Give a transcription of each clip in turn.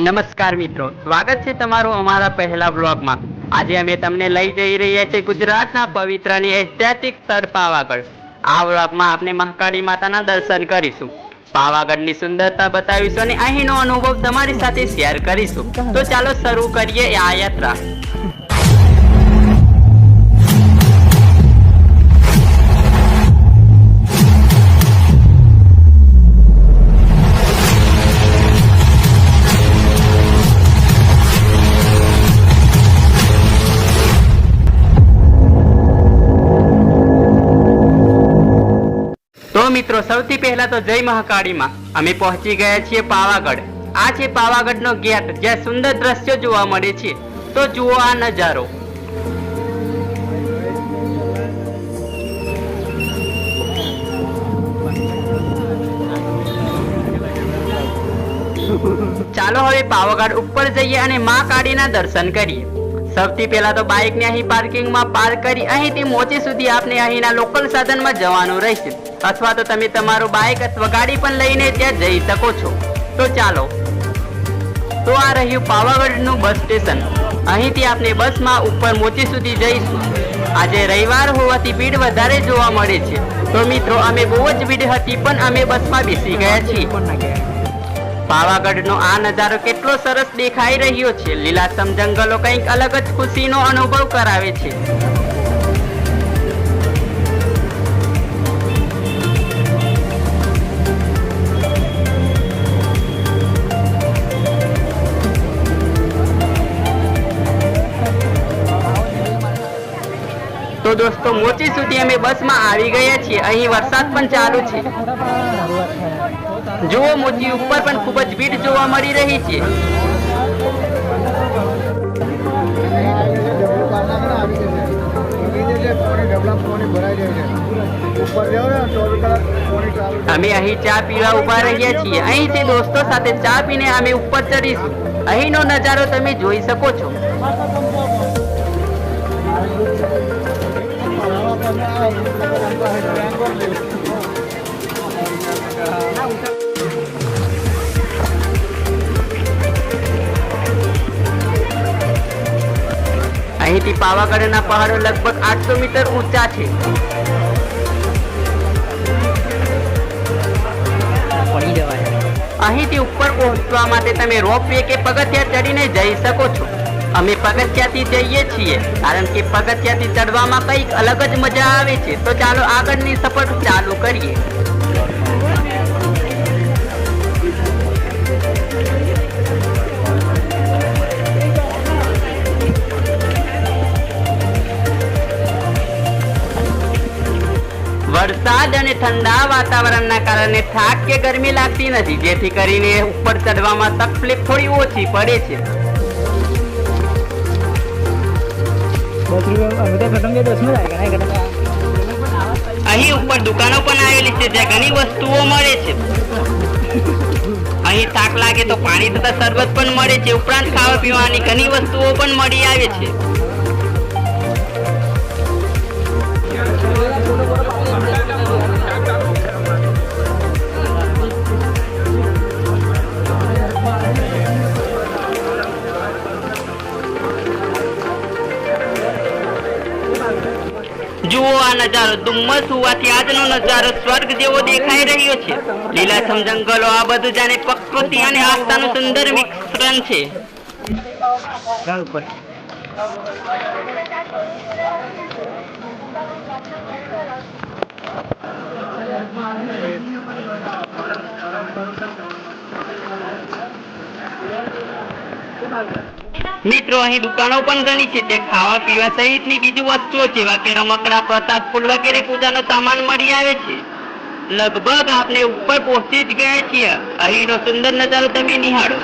નમસ્કાર મિત્રો, સ્વાગત છે તમારું અમારા પહેલા બ્લોગમાં। આજે અમે તમને લઈ જઈ રહ્યા છીએ ગુજરાતના પવિત્ર અને ઐતિહાસિક સ્થળ પાવાગઢ। આ બ્લોગમાં આપણે મહાકાળી માતાના દર્શન કરીશું, પાવાગઢની સુંદરતા બતાવીશું અને અહીંનો અનુભવ તમારી સાથે શેર કરીશું। તો ચાલો શરૂ કરીએ આ યાત્રા। तो मित्रों, સૌથી પહેલા તો જય મહાકાળી માં। અમે પહોંચી ગયા છીએ પાવાગઢ। આ છે પાવાગઢનો ગેટ, જ્યાં સુંદર દ્રશ્યો જોવા મળે છે। તો જુઓ આ નજારો। ચાલો હવે પાવાગઢ ઉપર જઈએ અને મા કાળીના દર્શન કરીએ। સૌથી પહેલા તો બાઇક ને અહીં પાર્કિંગમાં પાર્ક કરી અહીંથી મોચી સુધી આપને અહીંના લોકલ સાધનમાં જવાનું રહેશે, અથવા તો તમે તમારું બાઇક અથવા ગાડી પણ લઈને ત્યાં જઈ શકો છો। તો ચાલો, તો આ રહ્યું પાવાગઢનું બસ સ્ટેશન। અહીંથી આપણે બસમાં ઉપર મોચી સુધી જઈશું। આજે રવિવાર હોવાથી ભીડ વધારે જોવા મળે છે। તો મિત્રો, અમે બહુ જ ભીડ હતી પણ અમે બસમાં બેસી ગયા છીએ। પાવાગઢનો આ નજારો કેટલો સરસ દેખાઈ રહ્યો છે। લીલાછમ જંગલો કંઈક અલગ જ ખુશીનો અનુભવ કરાવે છે। તો દોસ્તો, મોચી સુધી અમે બસમાં આવી ગયા છીએ। અહીં વરસાદ પણ ચાલુ છે। જુઓ, મોચી ઉપર પણ ખૂબ જ ભીડ જોવા મળી રહી છે। અમે અહીં ચા પીવા ઉભા રહ્યા છીએ। અહીંથી દોસ્તો સાથે ચા પીને અમે ઉપર ચડીશું। અહીંનો નજારો તમે જોઈ શકો છો। અહીંથી પાવાગઢના પહાડો લગભગ 800 મીટર ઊંચા છે। અહીંથી ઉપર પહોંચવા માટે તમે રોપવે કે પગથિયા ચડીને જઈ શકો છો। અમે પગથિયાથી જઈએ છીએ, કારણ કે પગથિયાથી ચડવામાં કંઈક અલગ જ મજા આવે છે। તો ચાલો આગળની સફર ચાલુ કરીએ। વરસાદ અને ઠંડા વાતાવરણના કારણે થાક કે ગરમી લાગતી નથી, જેથી કરીને ઉપર ચડવામાં તકલીફ થોડી ઓછી પડે છે। અહીં ઉપર દુકાનો પણ આવેલી છે, જ્યાં ઘણી વસ્તુઓ મળે છે। અહીં થાક લાગે તો પાણી તથા શરબત પણ મળે છે। ઉપરાંત ખાવા પીવાની ઘણી વસ્તુઓ પણ મળી આવે છે। જુઓ આ નજારો। ધુમ્મસ હોવાથી આજનો નજારો સ્વર્ગ જેવો દેખાઈ રહ્યો છે। લીલાછમ જંગલો, આ બધું જાણે પ્રકૃતિ અને આસ્થાનું સુંદર મિશ્રણ છે। મિત્રો, અહીં દુકાનો પણ ઘણી છે, જે ખાવા પીવા સહિતની બીજી વસ્તુઓ જેવા કે રમકડા, પ્રસાદ, ફૂલ વગેરે પૂજાનો સામાન મળી આવે છે। લગભગ આપણે ઉપર પહોંચી જ ગયા છીએ। અહીંનો સુંદર નજારો તમે નિહાળો।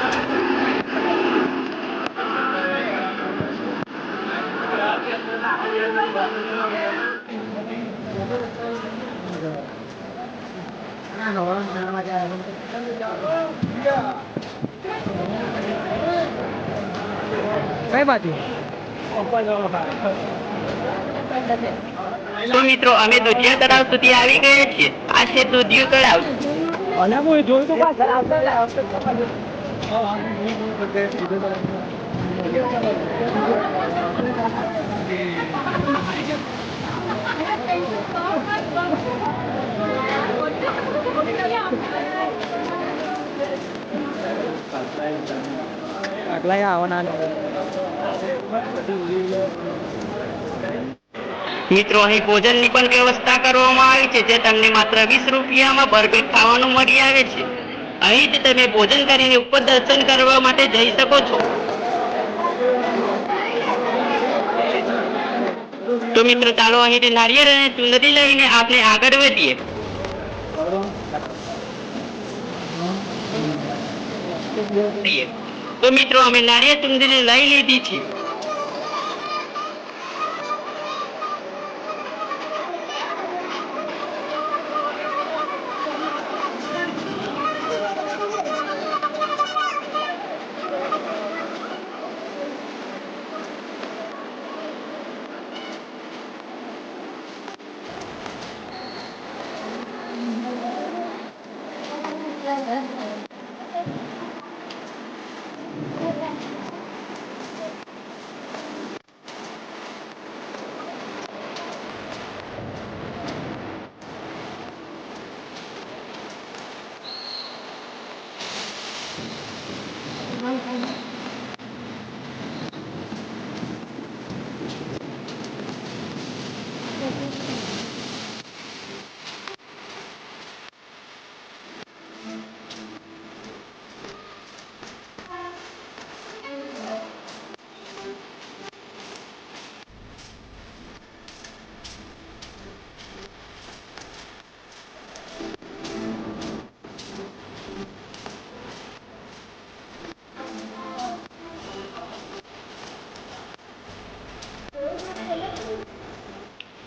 કઈ બાજુ? તો મિત્રો, અમે દુધિયા તળાવ સુધી આવી ગયા છીએ। આ છે દુધિયું તળાવ। અને હું જોયું તો મિત્રો અહીં ભોજનની પણ વ્યવસ્થા કરવામાં આવી છે, જે તમને માત્ર 20 રૂપિયામાં ભરપેટ ખાવાનું મળી આવે છે. અહીંથી તમે ભોજન કરીને ઉપર દર્શન કરવા માટે જઈ શકો છો. તો મિત્રો ચાલો અહીંથી નારિયેળ અને ચુંદડી લઈને આપણે આગળ વધીએ. તો મિત્રો અમે નારિયેળ ચુંદડી લઈ લીધી છે.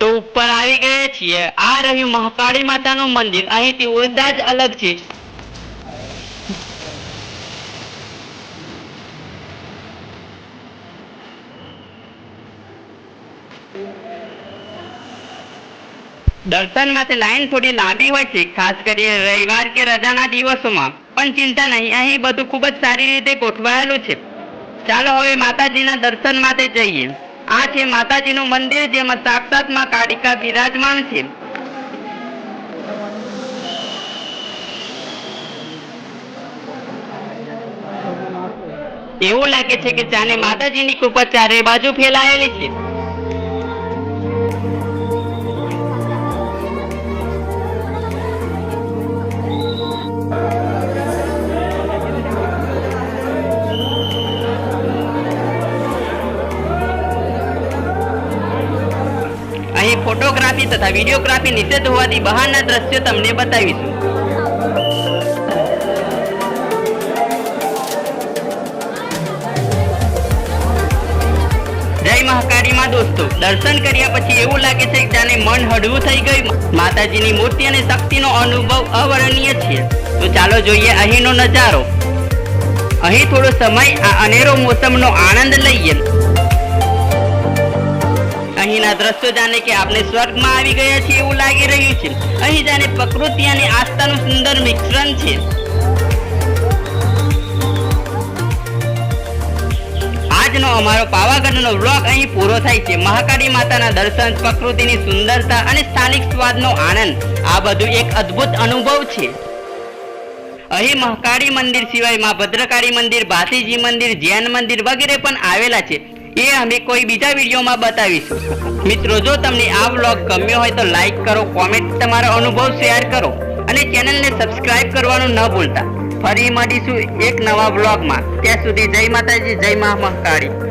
તો ઉપર આવી ગયા છીએ. આ રહ્યું મહાકાળી માતાનું મંદિર. અહીંથી ઓરડા જ અલગ છે. દર્શન માટે લાઈન થોડી લાંબી હોય છે, ખાસ કરી રવિવાર કે રજાના દિવસોમાં. પણ ચિંતા નહીં, અહીં બધું ખૂબ જ સારી રીતે ગોઠવાયેલું છે. ચાલો હવે માતાજીના દર્શન માટે જઈએ. આ છે માતાજીનું મંદિર, જેમાં સાક્ષાત માં કાળિકા બિરાજમાન છે. એવું લાગે છે કે જાણે માતાજીની કૃપા ચારે બાજુ ફેલાયેલી છે. અહીં ફોટોગ્રાફી તથા વિડીયોગ્રાફી નિષેધ હોવાથી બહારના દ્રશ્યો તમને બતાવીશું. જય મહાકાળી માં દોસ્તો, દર્શન કર્યા પછી એવું લાગે છે કે જાણે મન હળવું થઈ ગયું. માતાજીની મૂર્તિ અને શક્તિનો અનુભવ અવર્ણનીય છે. તો ચાલો જોઈએ અહીંનો નજારો. અહીં થોડો સમય આ અનેરો મોસમનો આનંદ લઈએ. અહીંના દ્રશ્યો જાણે કે આપણે સ્વર્ગમાં આવી ગયા છીએ એવું લાગી રહ્યું છે. અહીં જાણે પ્રકૃતિ અને આસ્થાનું સુંદર મિશ્રણ છે. આજનો અમારો પાવાગઢનો વ્લોગ અહીં પૂરો થાય છે. મહાકાળી માતાના દર્શન, પ્રકૃતિની સુંદરતા અને સ્થાનિક સ્વાદનો આનંદ, આ બધું એક અદ્ભુત અનુભવ છે. અહીં મહાકાળી મંદિર સિવાય માં ભદ્રકાળી મંદિર, ભાતીજી મંદિર, જૈન મંદિર વગેરે પણ આવેલા છે. એ અમે કોઈ બીજા વિડીયોમાં બતાવીશું. મિત્રો, જો તમને આ વ્લોગ ગમ્યો હોય તો લાઈક કરો, કોમેન્ટ તમારો અનુભવ શેર કરો અને ચેનલને સબસ્ક્રાઇબ કરવાનું ન ભૂલતા. ફરી મળીશું એક નવા વ્લોગમાં. ત્યાં સુધી જય માતાજી, જય મહાકાળી.